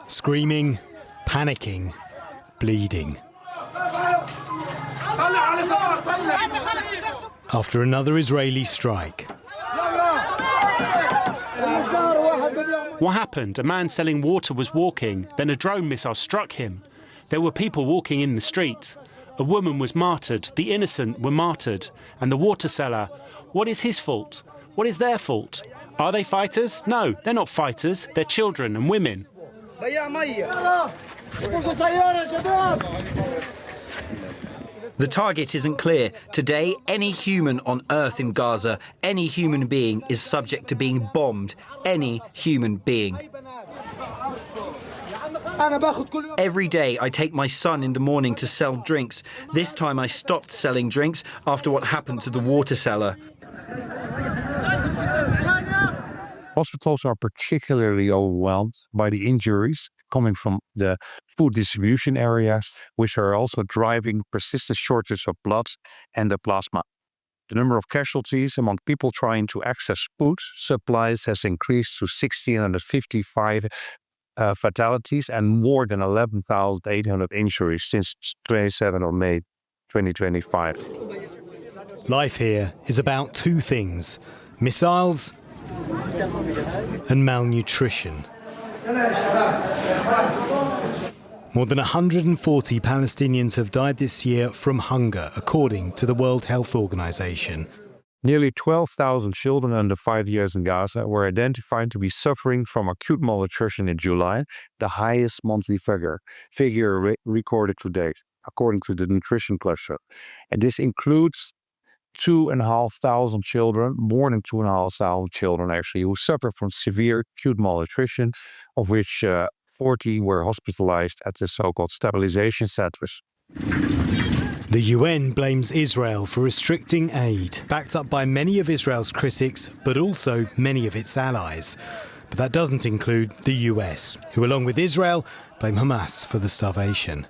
Screaming, panicking, bleeding. After another Israeli strike. What happened? A man selling water was walking, then a drone missile struck him. There were people walking in the street. A woman was martyred, the innocent were martyred. And the water seller, what is his fault? What is their fault? Are they fighters? No, they're not fighters, they're children and women. The target isn't clear. Today, any human on Earth in Gaza, any human being is subject to being bombed. Any human being. Every day I take my son in the morning to sell drinks. This time I stopped selling drinks after what happened to the water seller. Hospitals are particularly overwhelmed by the injuries coming from the food distribution areas, which are also driving persistent shortage of blood and the plasma. The number of casualties among people trying to access food supplies has increased to 1,655 fatalities and more than 11,800 injuries since 27th of May 2025. Life here is about two things: missiles and malnutrition. More than 140 Palestinians have died this year from hunger, according to the World Health Organization. Nearly 12,000 children under 5 years in Gaza were identified to be suffering from acute malnutrition in July, the highest monthly figure recorded to date, according to the Nutrition Cluster. And this includes 2,500 children, more than 2,500 children actually, who suffer from severe acute malnutrition, of which 40 were hospitalized at the so-called stabilization centers. The UN blames Israel for restricting aid, backed up by many of Israel's critics, but also many of its allies. But that doesn't include the US, who, along with Israel, blame Hamas for the starvation.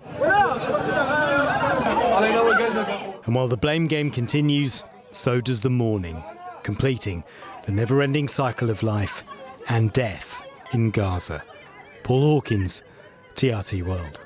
And while the blame game continues, so does the mourning, completing the never-ending cycle of life and death in Gaza. Paul Hawkins, TRT World.